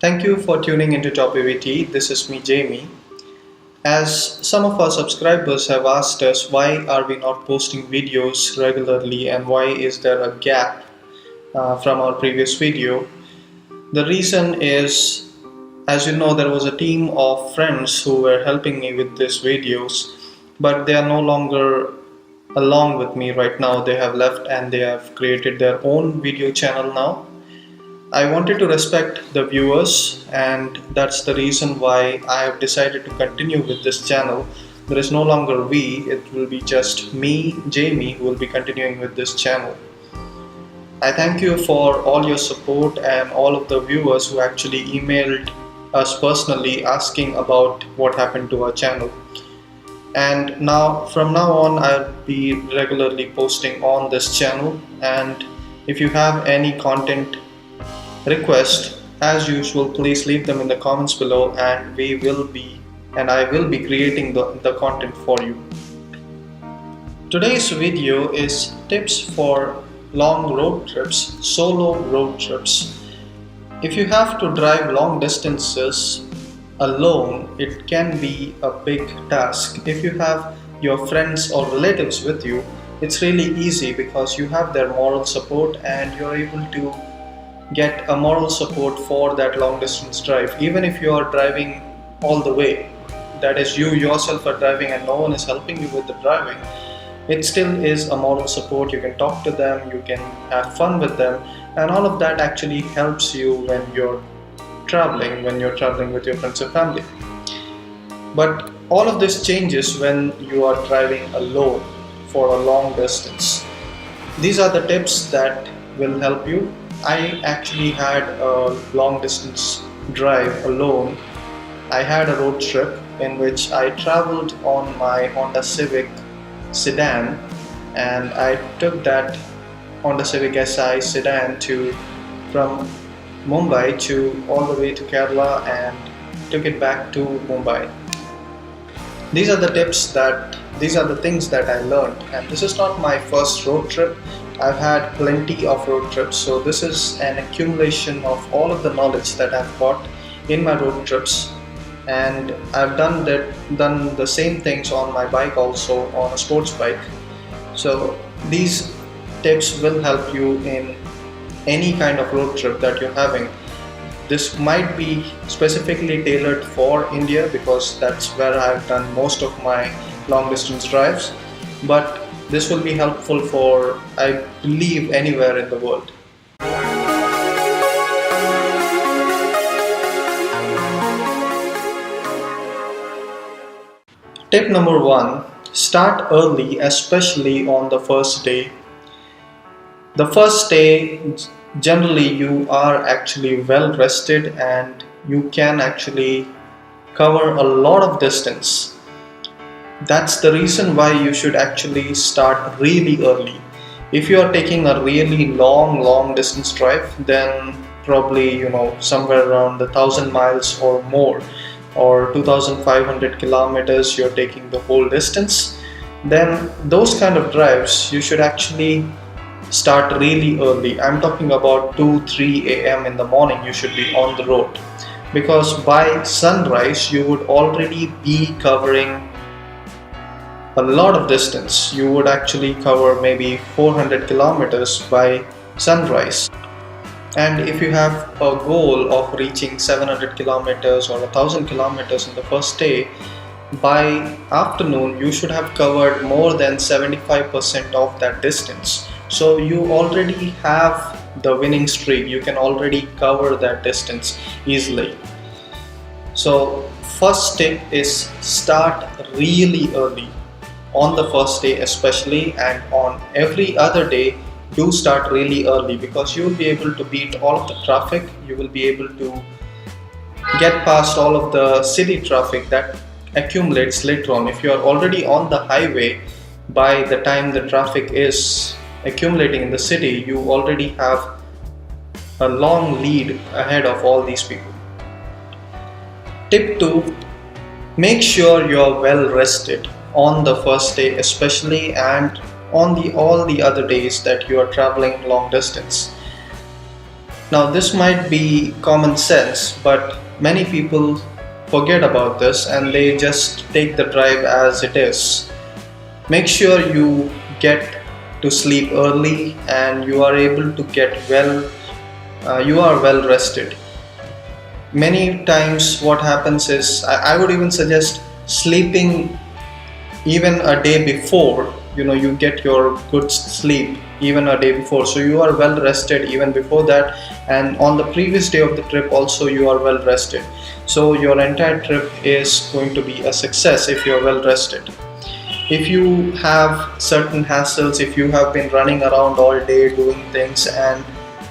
Thank you for tuning into Top AVT. This is me, Jamie. As some of our subscribers have asked us why are we not posting videos regularly and why is there a gap from our previous video, the reason is, as you know, there was a team of friends who were helping me with these videos, but they are no longer along with me right now. They have left and they have created their own video channel now. I wanted to respect the viewers, and that's the reason why I have decided to continue with this channel. There is no longer we, it will be just me, Jamie, who will be continuing with this channel. I thank you for all your support and all of the viewers who actually emailed us personally asking about what happened to our channel. And now, from now on, I'll be regularly posting on this channel, and if you have any content request, as usual, please leave them in the comments below and I will be creating the content for you. Today's video is tips for long road trips, solo road trips. If you have to drive long distances alone, it can be a big task. If you have your friends or relatives with you, it's really easy because you have their moral support and you're able to get a moral support for that long distance drive. Even if you are driving all the way, that is, you yourself are driving and no one is helping you with the driving, it still is a moral support. You can talk to them, you can have fun with them, and all of that actually helps you when you're traveling with your friends and family. But all of this changes when you are driving alone for a long distance. These are the tips that will help you. I actually had a long distance drive alone. I had a road trip in which I traveled on my Honda Civic sedan, and I took that Honda Civic Si sedan from Mumbai to all the way to Kerala and took it back to Mumbai. These are the things that I learned, and this is not my first road trip. I've had plenty of road trips, so this is an accumulation of all of the knowledge that I've got in my road trips, and I've done the same things on my bike also, on a sports bike. So these tips will help you in any kind of road trip that you're having. This might be specifically tailored for India because that's where I've done most of my long distance drives, but this will be helpful for, I believe, anywhere in the world. Tip number 1, start early, especially on the first day. The first day, generally you are actually well rested and you can actually cover a lot of distance. That's the reason why you should actually start really early. If you are taking a really long distance drive, then probably somewhere around 1,000 miles or more, or 2,500 kilometers, you're taking the whole distance, then those kind of drives you should actually start really early. I'm talking about 2-3 a.m. in the morning you should be on the road, because by sunrise you would already be covering a lot of distance. You would actually cover maybe 400 kilometers by sunrise. And if you have a goal of reaching 700 kilometers or 1,000 kilometers in the first day, by afternoon you should have covered more than 75% of that distance. So you already have the winning streak. You can already cover that distance easily. So first tip is start really early. On the first day especially, and on every other day, do start really early, because you will be able to beat all of the traffic. You will be able to get past all of the city traffic that accumulates later on. If you are already on the highway, by the time the traffic is accumulating in the city, you already have a long lead ahead of all these people. Tip 2, make sure you are well rested on the first day especially, and on all the other days that you are traveling long distance. Now, this might be common sense, but many people forget about this and they just take the drive as it is. Make sure you get to sleep early and you are able to get you are well rested. Many times, what happens is, I would even suggest sleeping even a day before. You get your good sleep even a day before, so you are well rested even before that, and on the previous day of the trip also you are well rested, so your entire trip is going to be a success if you are well rested. If you have certain hassles, if you have been running around all day doing things and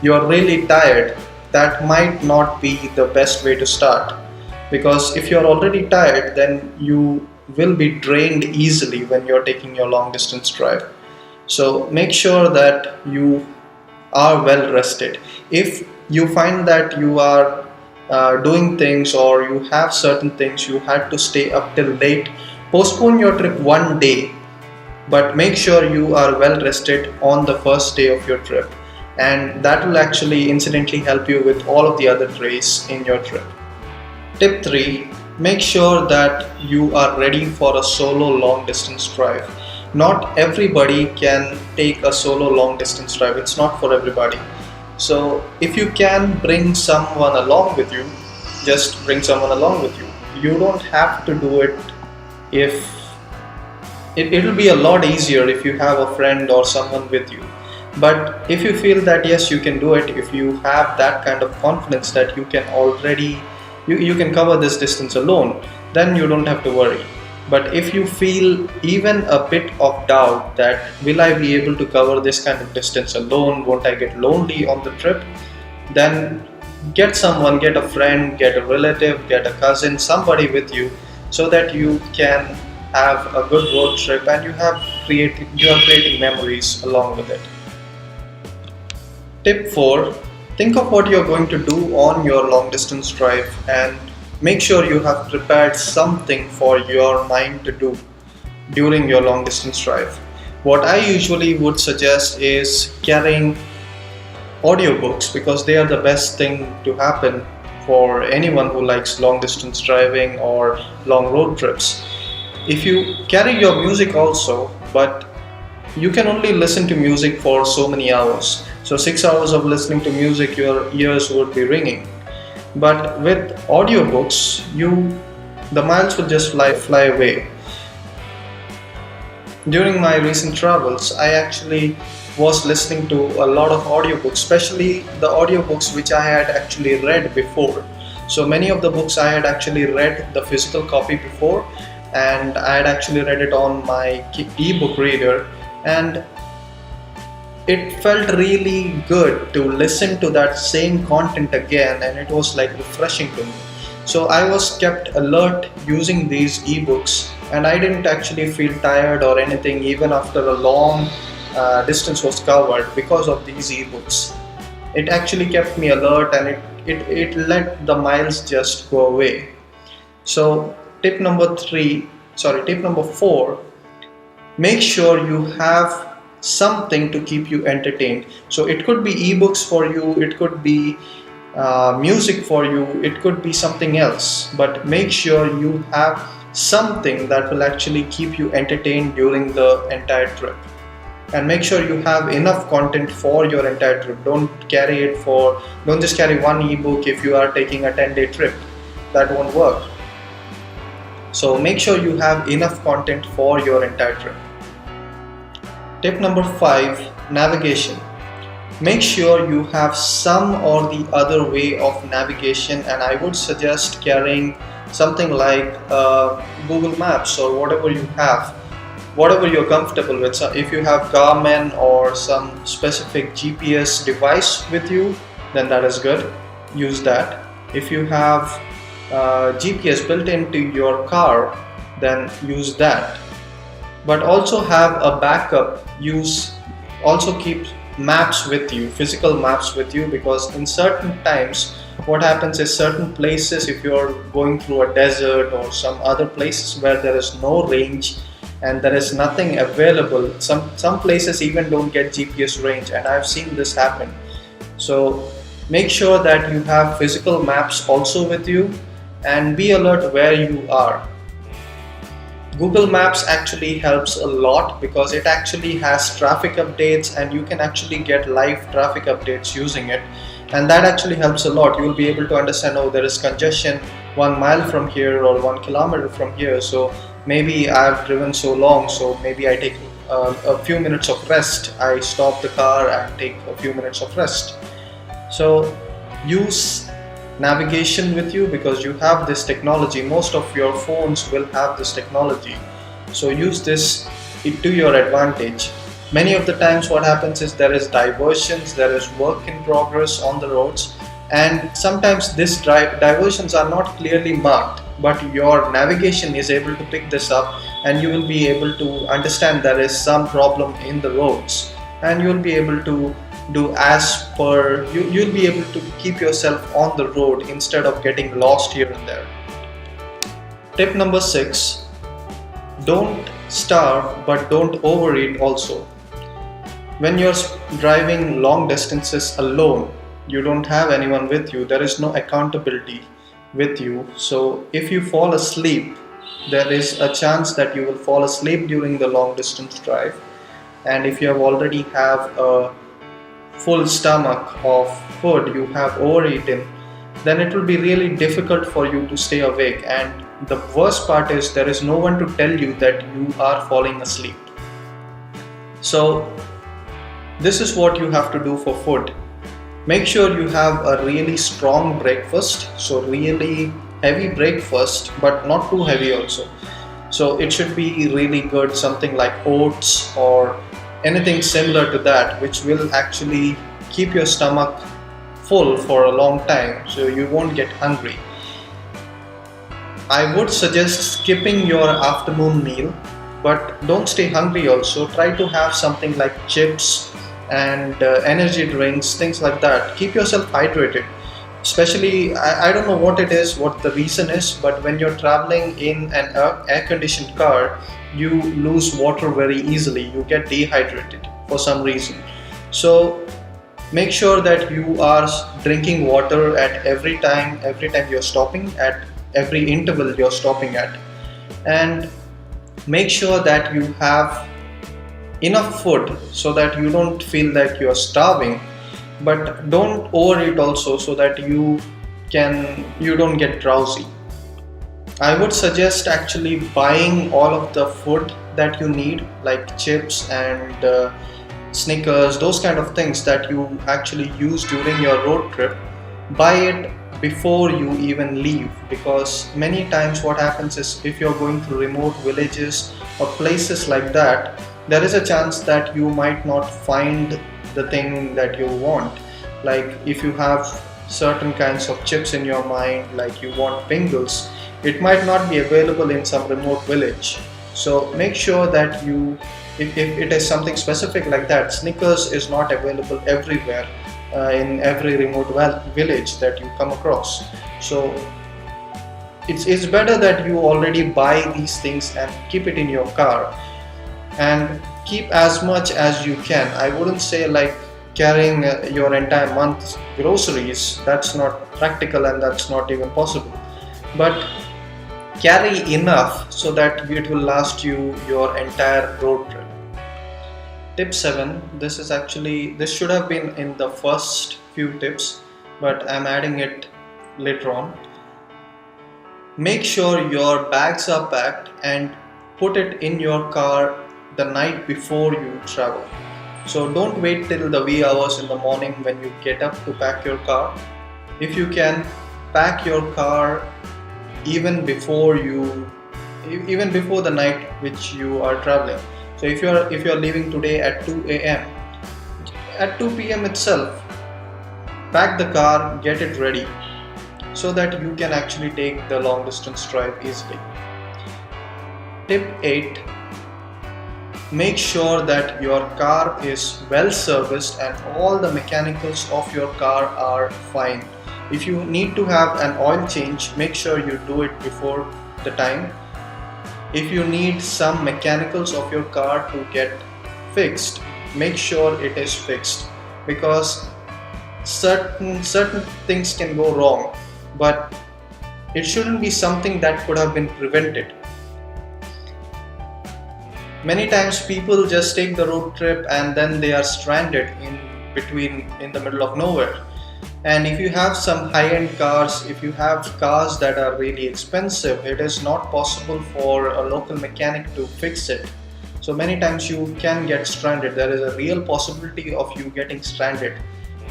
you are really tired, that might not be the best way to start, because if you are already tired, then you will be drained easily when you're taking your long distance drive. So make sure that you are well rested. If you find that you are doing things, or you have certain things you had to stay up till late, postpone your trip one day, but make sure you are well rested on the first day of your trip, and that will actually incidentally help you with all of the other days in your trip. Tip 3: make sure that you are ready for a solo long distance drive. Not everybody can take a solo long distance drive, it's not for everybody. So, if you can bring someone along with you, just bring someone along with you. You don't have to do it if it'll be a lot easier if you have a friend or someone with you. But if you feel that yes, you can do it, if you have that kind of confidence that you can already you can cover this distance alone, then you don't have to worry. But if you feel even a bit of doubt that will I be able to cover this kind of distance alone, won't I get lonely on the trip, then get someone, get a friend, get a relative, get a cousin, somebody with you, so that you can have a good road trip and you are creating memories along with it. Tip 4: think of what you're going to do on your long distance drive and make sure you have prepared something for your mind to do during your long distance drive. What I usually would suggest is carrying audiobooks, because they are the best thing to happen for anyone who likes long distance driving or long road trips. If you carry your music also, but you can only listen to music for so many hours. So 6 hours of listening to music, your ears would be ringing. But with audiobooks, the miles will just fly away. During my recent travels, I actually was listening to a lot of audiobooks, especially the audiobooks which I had actually read before. So many of the books I had actually read the physical copy before, and I had actually read it on my ebook reader, and it felt really good to listen to that same content again, and it was like refreshing to me. So I was kept alert using these ebooks, and I didn't actually feel tired or anything even after a long distance was covered because of these ebooks. It actually kept me alert, and it let the miles just go away. So tip number 4: make sure you have something to keep you entertained. So it could be ebooks for you, it could be music for you, it could be something else, but make sure you have something that will actually keep you entertained during the entire trip. And make sure you have enough content for your entire trip. Don't just carry one ebook if you are taking a 10-day trip. That won't work. So make sure you have enough content for your entire trip. Tip number 5: navigation. Make sure you have some or the other way of navigation, and I would suggest carrying something like Google Maps or whatever you have, whatever you're comfortable with. So if you have Garmin or some specific GPS device with you, then that is good. Use that. If you have GPS built into your car, then use that. But also have a backup. Also keep maps with you, physical maps with you, because in certain times what happens is certain places, if you're going through a desert or some other places where there is no range and there is nothing available, some places even don't get GPS range, and I've seen this happen. So Make sure that you have physical maps also with you and be alert where you are. Google Maps actually helps a lot because it actually has traffic updates and you can actually get live traffic updates using it, and that actually helps a lot. You will be able to understand, oh, there is congestion 1 mile from here or 1 kilometer from here, so maybe I've driven so long, so maybe I take a few minutes of rest. I stop the car and take a few minutes of rest. So use navigation with you because you have this technology. Most of your phones will have this technology, so use this to your advantage. Many of the times what happens is there is diversions, there is work in progress on the roads, and sometimes these diversions are not clearly marked, but your navigation is able to pick this up and you will be able to understand there is some problem in the roads, and you will be able to do as per you'll be able to keep yourself on the road instead of getting lost here and there. Tip number 6: don't starve but don't overeat also. When you're driving long distances alone, you don't have anyone with you, there is no accountability with you, so if you fall asleep, there is a chance that you will fall asleep during the long distance drive, and if you have already have a full stomach of food, you have overeaten, then it will be really difficult for you to stay awake, and the worst part is there is no one to tell you that you are falling asleep. So this is what you have to do for food. Make sure you have a really strong breakfast, so really heavy breakfast but not too heavy also. So it should be really good, something like oats or anything similar to that, which will actually keep your stomach full for a long time, so you won't get hungry. I would suggest skipping your afternoon meal, but don't stay hungry also. Try to have something like chips and energy drinks, things like that. Keep yourself hydrated. Especially, I don't know what it is, what the reason is, but when you're traveling in an air-conditioned car, you lose water very easily. You get dehydrated for some reason. So make sure that you are drinking water at every time you're stopping, at every interval you're stopping at, and make sure that you have enough food so that you don't feel that you're starving, but don't overeat also so that you don't get drowsy. I would suggest actually buying all of the food that you need, like chips and Snickers, those kind of things that you actually use during your road trip. Buy it before you even leave, because many times what happens is if you're going through remote villages or places like that, there is a chance that you might not find the thing that you want. Like if you have certain kinds of chips in your mind, like you want Pringles, it might not be available in some remote village. So make sure that if it is something specific like that, Snickers is not available everywhere in every remote village that you come across. So it's better that you already buy these things and keep it in your car, and keep as much as you can. I wouldn't say like carrying your entire month's groceries, that's not practical and that's not even possible, but carry enough so that it will last you your entire road trip. Tip 7, this should have been in the first few tips, but I'm adding it later on. Make sure your bags are packed and put it in your car the night before you travel. So don't wait till the wee hours in the morning when you get up to pack your car. If you can, pack your car even before the night which you are traveling. So if you're leaving today at 2 a.m., at 2 p.m. itself, pack the car, get it ready, so that you can actually take the long distance drive easily. Tip 8: make sure that your car is well serviced and all the mechanicals of your car are fine. If you need to have an oil change, make sure you do it before the time. If you need some mechanicals of your car to get fixed, make sure it is fixed, because certain things can go wrong, but it shouldn't be something that could have been prevented. Many times people just take the road trip and then they are stranded in the middle of nowhere. And if you have some high-end cars, if you have cars that are really expensive, it is not possible for a local mechanic to fix it. So many times you can get stranded. There is a real possibility of you getting stranded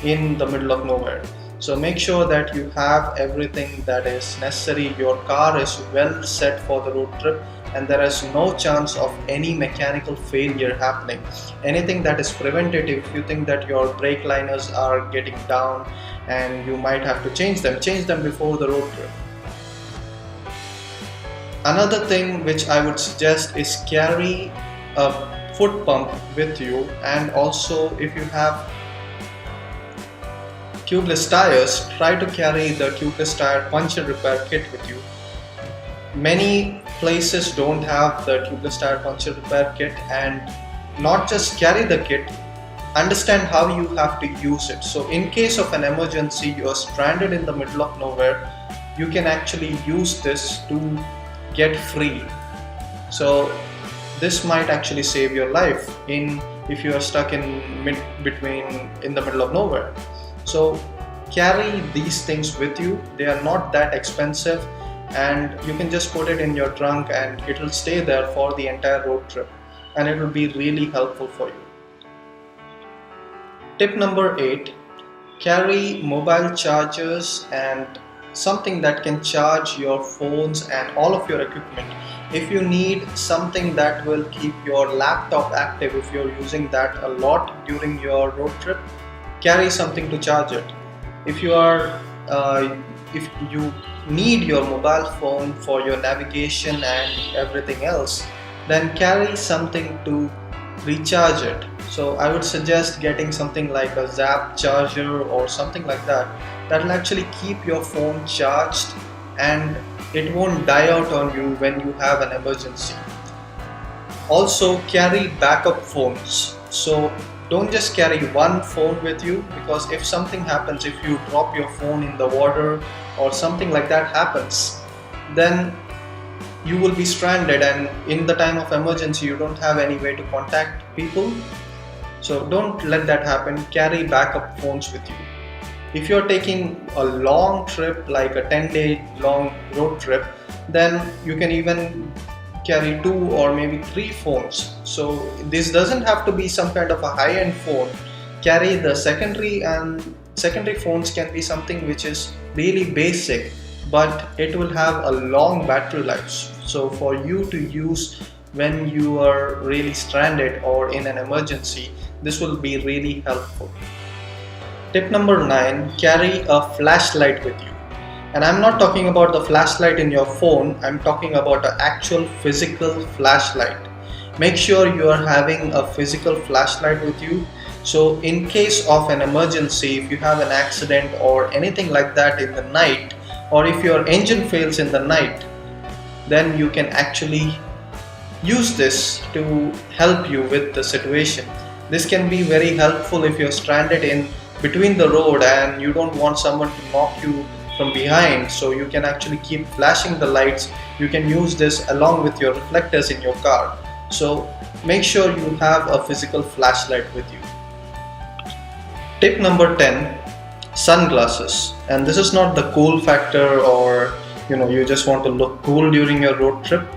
in the middle of nowhere. So make sure that you have everything that is necessary. Your car is well set for the road trip and there is no chance of any mechanical failure happening. Anything that is preventative, if you think that your brake liners are getting down and you might have to change them before the road trip. Another thing which I would suggest is carry a foot pump with you, and also if you have tubeless tires, try to carry the tubeless tire puncture repair kit with you. Many places don't have the tubeless tire puncture repair kit, and not just carry the kit, understand how you have to use it. So in case of an emergency, you are stranded in the middle of nowhere, you can actually use this to get free. So this might actually save your life if you are stuck in the middle of nowhere. So carry these things with you. They are not that expensive and you can just put it in your trunk and it will stay there for the entire road trip, and it will be really helpful for you. Tip number 8, carry mobile chargers and something that can charge your phones and all of your equipment. If you need something that will keep your laptop active, if you're using that a lot during your road trip, carry something to charge it. If you need your mobile phone for your navigation and everything else, then carry something to recharge it. So I would suggest getting something like a Zap charger or something like that will actually keep your phone charged and it won't die out on you when you have an emergency. Also carry backup phones. So don't just carry one phone with you, because if something happens, if you drop your phone in the water or something like that happens, then you will be stranded, and in the time of emergency you don't have any way to contact people. So don't let that happen. Carry backup phones with you. If you're taking a long trip, like a 10-day long road trip, then you can even carry 2 or maybe 3 phones. So this doesn't have to be some kind of a high-end phone. Carry the secondary, and secondary phones can be something which is really basic, but it will have a long battery life. So for you to use when you are really stranded or in an emergency, this will be really helpful. Tip number 9, carry a flashlight with you. And I'm not talking about the flashlight in your phone, I'm talking about an actual physical flashlight. Make sure you are having a physical flashlight with you. So in case of an emergency, if you have an accident or anything like that in the night, or if your engine fails in the night, then you can actually use this to help you with the situation. This can be very helpful if you're stranded in between the road and you don't want someone to knock you from behind, so you can actually keep flashing the lights. You can use this along with your reflectors in your car. So make sure you have a physical flashlight with you. Tip number 10, sunglasses. And this is not the cool factor, or you just want to look cool during your road trip.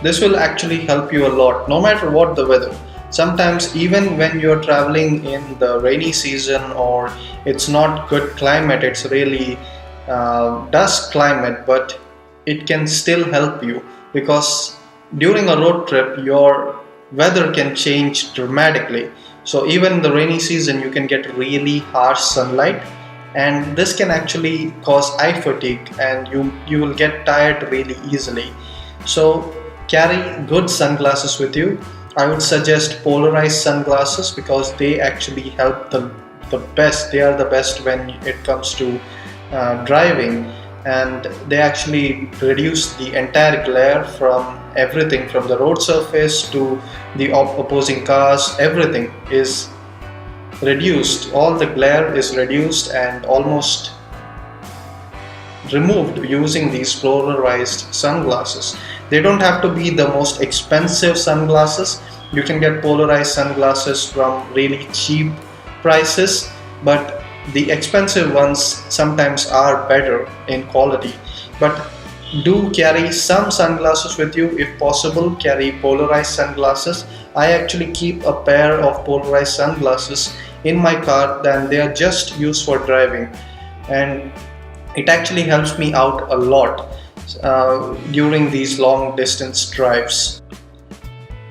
This will actually help you a lot, no matter what the weather. Sometimes even when you're traveling in the rainy season or it's not good climate, it's really dust climate, but it can still help you, because during a road trip your weather can change dramatically. So even in the rainy season you can get really harsh sunlight, and this can actually cause eye fatigue and you will get tired really easily. So carry good sunglasses with you. I would suggest polarized sunglasses because they actually help the best. They are the best when it comes to driving, and they actually reduce the entire glare from everything, from the road surface to the opposing cars. Everything is reduced, all the glare is reduced and almost removed using these polarized sunglasses. They don't have to be the most expensive sunglasses. You can get polarized sunglasses from really cheap prices, but the expensive ones sometimes are better in quality. But do carry some sunglasses with you. If possible, carry polarized sunglasses. I actually keep a pair of polarized sunglasses in my car, then they are just used for driving, and it actually helps me out a lot during these long distance drives.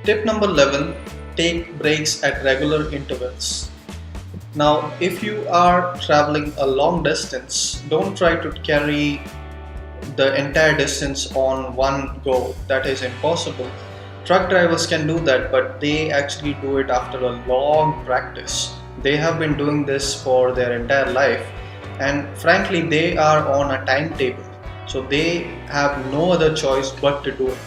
Tip number 11, take breaks at regular intervals. Now, if you are traveling a long distance, don't try to carry the entire distance on one go. That is impossible. Truck drivers can do that, but they actually do it after a long practice. They have been doing this for their entire life, and frankly, they are on a timetable, so they have no other choice but to do it.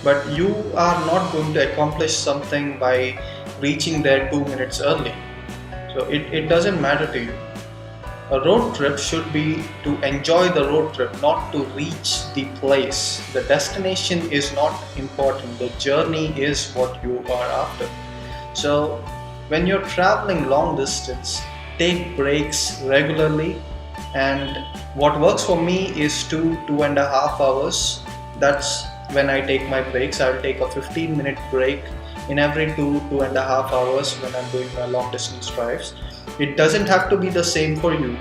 But you are not going to accomplish something by reaching there 2 minutes early. So it doesn't matter to you. A road trip should be to enjoy the road trip, not to reach the place. The destination is not important, the journey is what you are after. So when you're traveling long distance, take breaks regularly, and what works for me is 2.5 hours. That's when I take my breaks. I'll take a 15-minute break in every 2.5 hours when I'm doing my long distance drives. It doesn't have to be the same for you.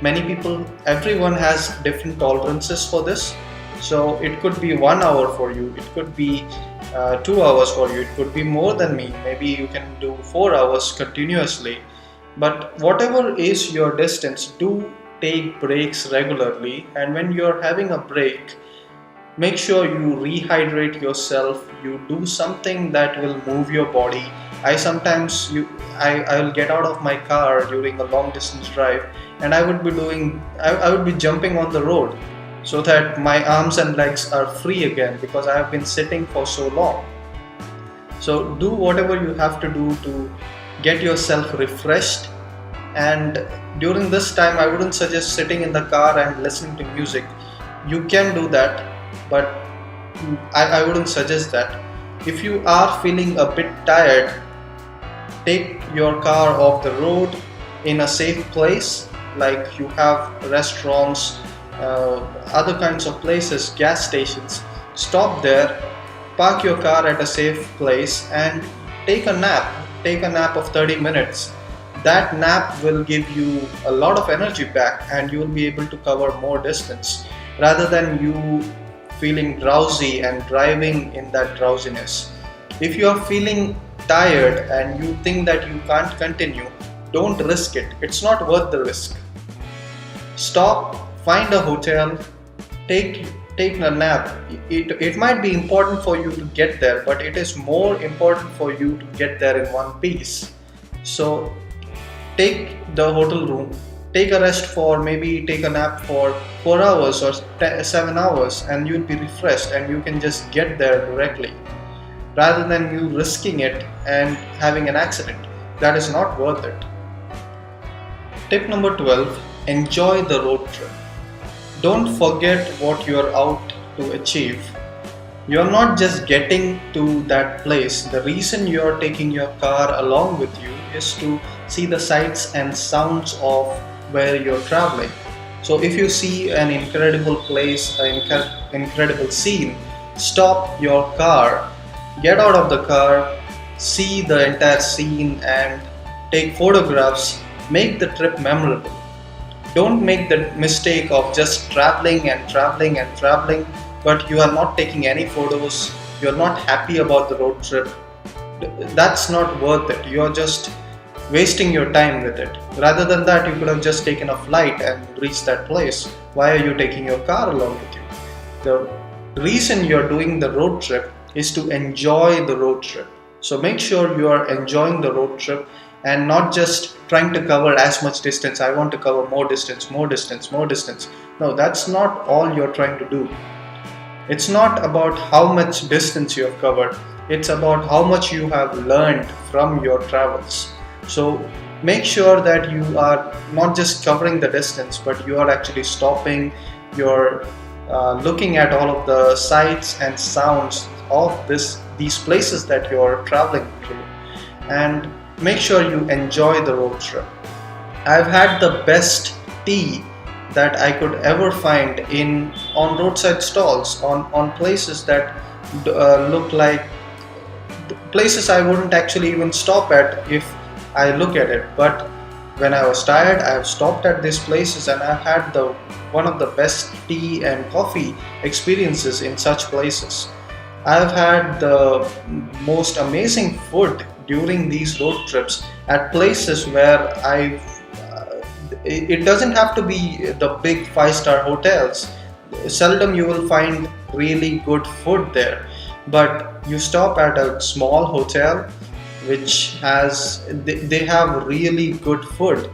Many people, everyone has different tolerances for this. So it could be 1 hour for you, it could be 2 hours for you, it could be more than me. Maybe you can do 4 hours continuously. But whatever is your distance, do take breaks regularly. And when you're having a break, make sure you rehydrate yourself. You do something that will move your body. I will get out of my car during a long distance drive, and I would be jumping on the road so that my arms and legs are free again, because I have been sitting for so long. So do whatever you have to do to get yourself refreshed. And during this time, I wouldn't suggest sitting in the car and listening to music. You can do that, but I wouldn't suggest that. If you are feeling a bit tired, take your car off the road in a safe place, like you have restaurants, other kinds of places, gas stations. Stop there, park your car at a safe place, and take a nap. Take a nap of 30 minutes. That nap will give you a lot of energy back, and you will be able to cover more distance rather than you feeling drowsy and driving in that drowsiness. If you are feeling tired and you think that you can't continue, don't risk it. It's not worth the risk. Stop, find a hotel, take a nap. It might be important for you to get there, but it is more important for you to get there in one piece. So take the hotel room, take a rest for, maybe take a nap for 4 hours or 7 hours, and you'll be refreshed and you can just get there directly, rather than you risking it and having an accident. That is not worth it. Tip number 12, enjoy the road trip. Don't forget what you are out to achieve. You are not just getting to that place. The reason you are taking your car along with you is to see the sights and sounds of where you're traveling. So if you see an incredible place, an incredible scene, stop your car, get out of the car, see the entire scene and take photographs. Make the trip memorable. Don't make the mistake of just traveling and traveling and traveling, but you are not taking any photos, you're not happy about the road trip. That's not worth it. You're just wasting your time with it. Rather than that, you could have just taken a flight and reached that place. Why are you taking your car along with you? The reason you're doing the road trip is to enjoy the road trip. So make sure you are enjoying the road trip and not just trying to cover as much distance. I want to cover more distance, more distance, more distance. No, that's not all you're trying to do. It's not about how much distance you have covered. It's about how much you have learned from your travels. So make sure that you are not just covering the distance, but you are actually stopping, you're looking at all of the sights and sounds of these places that you're traveling through, and make sure you enjoy the road trip. I've had the best tea that I could ever find in on roadside stalls, on places that look like places I wouldn't actually even stop at if I look at it. But when I was tired, I have stopped at these places and I've had the one of the best tea and coffee experiences in such places. I've had the most amazing food during these road trips at places where it doesn't have to be the big five-star hotels. Seldom you will find really good food there, but you stop at a small hotel which has they have really good food.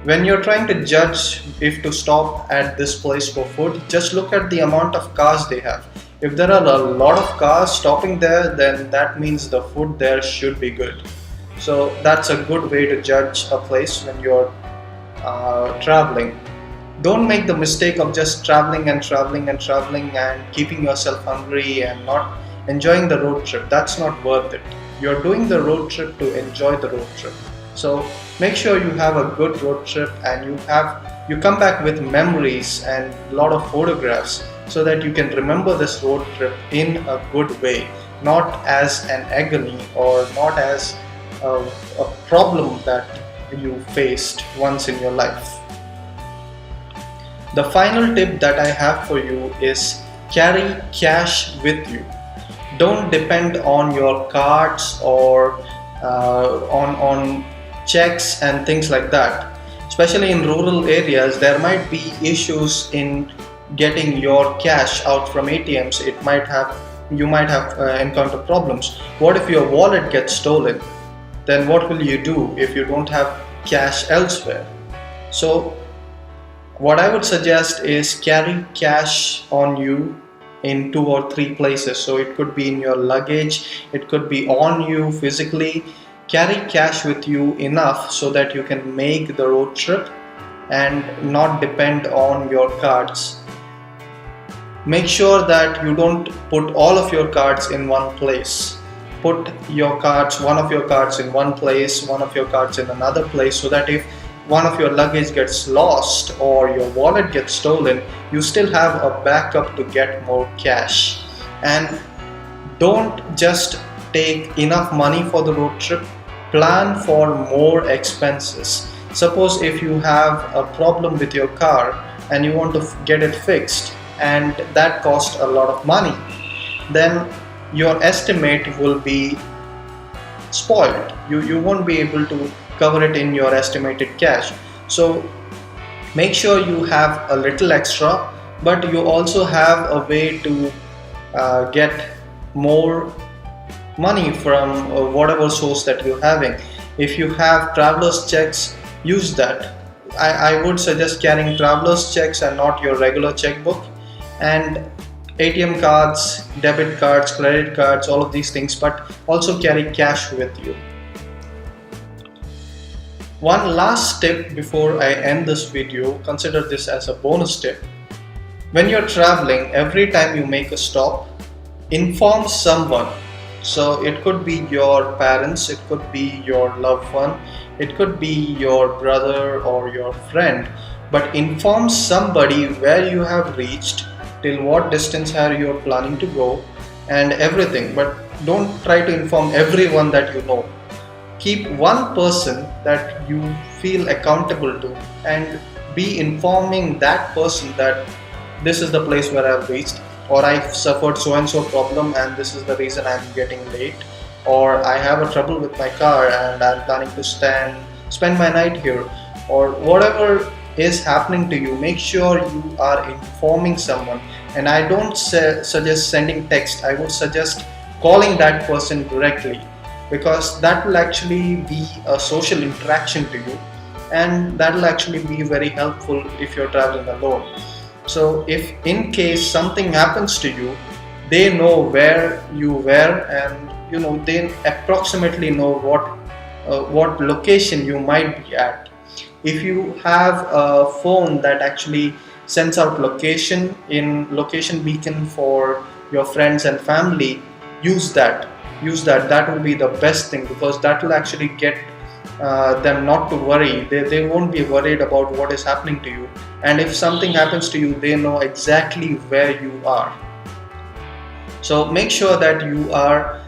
When you're trying to judge if to stop at this place for food, just look at the amount of cars they have. If there are a lot of cars stopping there, then that means the food there should be good. So that's a good way to judge a place when you're traveling. Don't make the mistake of just traveling and traveling and traveling and keeping yourself hungry and not enjoying the road trip. That's not worth it. You're doing the road trip to enjoy the road trip. So make sure you have a good road trip and you come back with memories and a lot of photographs so that you can remember this road trip in a good way, not as an agony or not as a problem that you faced once in your life. The final tip that I have for you is carry cash with you. Don't depend on your cards or on checks and things like that. Especially in rural areas, there might be issues in getting your cash out from ATMs. You might have encountered problems. What if your wallet gets stolen? Then what will you do if you don't have cash elsewhere? So what I would suggest is carry cash on you in 2 or 3 places. So it could be in your luggage, it could be on you physically. Carry cash with you enough so that you can make the road trip and not depend on your cards. Make sure that you don't put all of your cards in one place. Put one of your cards in one place, one of your cards in another place, so that if one of your luggage gets lost or your wallet gets stolen, you still have a backup to get more cash. And don't just take enough money for the road trip, plan for more expenses. Suppose if you have a problem with your car and you want to get it fixed and that costs a lot of money, then your estimate will be spoiled. You won't be able to cover it in your estimated cash. So make sure you have a little extra, but you also have a way to get more money from whatever source that you're having. If you have traveler's checks, use that. I would suggest carrying traveler's checks and not your regular checkbook. And ATM cards, debit cards, credit cards, all of these things, but also carry cash with you. One last tip before I end this video, consider this as a bonus tip. When you're traveling, every time you make a stop, inform someone. So it could be your parents, it could be your loved one, it could be your brother or your friend, but inform somebody where you have reached, till what distance are you planning to go, and everything. But don't try to inform everyone that you know. Keep one person that you feel accountable to and be informing that person that this is the place where I've reached, or I've suffered so and so problem and this is the reason I'm getting late, or I have a trouble with my car and I'm planning to spend my night here, or whatever is happening to you. Make sure you are informing someone. And I don't suggest sending text. I would suggest calling that person directly, because that will actually be a social interaction to you, and that will actually be very helpful if you're traveling alone. So if in case something happens to you, they know where you were, and they approximately know what what location you might be at. If you have a phone that actually sends out location beacon for your friends and family, use that. That will be the best thing, because that will actually get them not to worry. They won't be worried about what is happening to you, and if something happens to you, they know exactly where you are. So make sure that you are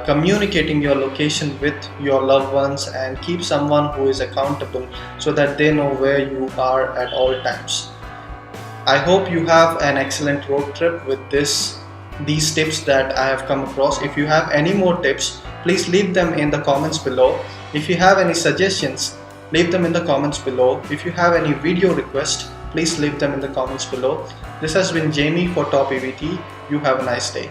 communicating your location with your loved ones, and keep someone who is accountable so that they know where you are at all times. I hope you have an excellent road trip with these tips that I have come across. If you have any more tips, please leave them in the comments below. If you have any suggestions, leave them in the comments below. If you have any video requests, please leave them in the comments below. This has been Jamie for Top EVT. You have a nice day.